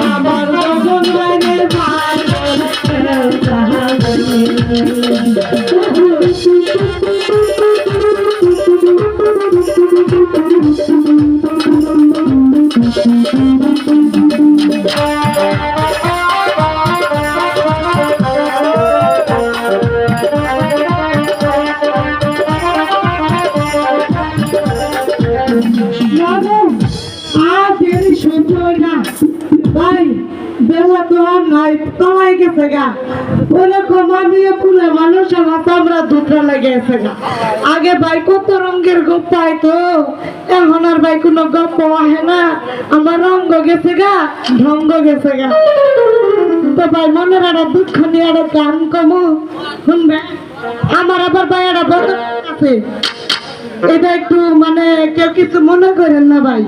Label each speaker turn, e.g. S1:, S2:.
S1: আমার ভগবানের বেলা তো আর নাই তলাই গেছে গা ওরে কমানিয়ে ফুলে মানুষ আমার আমরা দুধরা লেগেছে গা আগে ভাই কত রঙের গপ্প আইতো এখন আর ভাই কোনো গপ্প আহে না আমার রঙ্গ গেছে গা ঢঙ্গ গেছে গা তো ভাই মনের একটা দুঃখ নিয়ে একটা গান কমো শুনবে আমার আবার ভাই একটা বড় আছে এটা একটু মানে কেউ কিছু মনে করেন না ভাই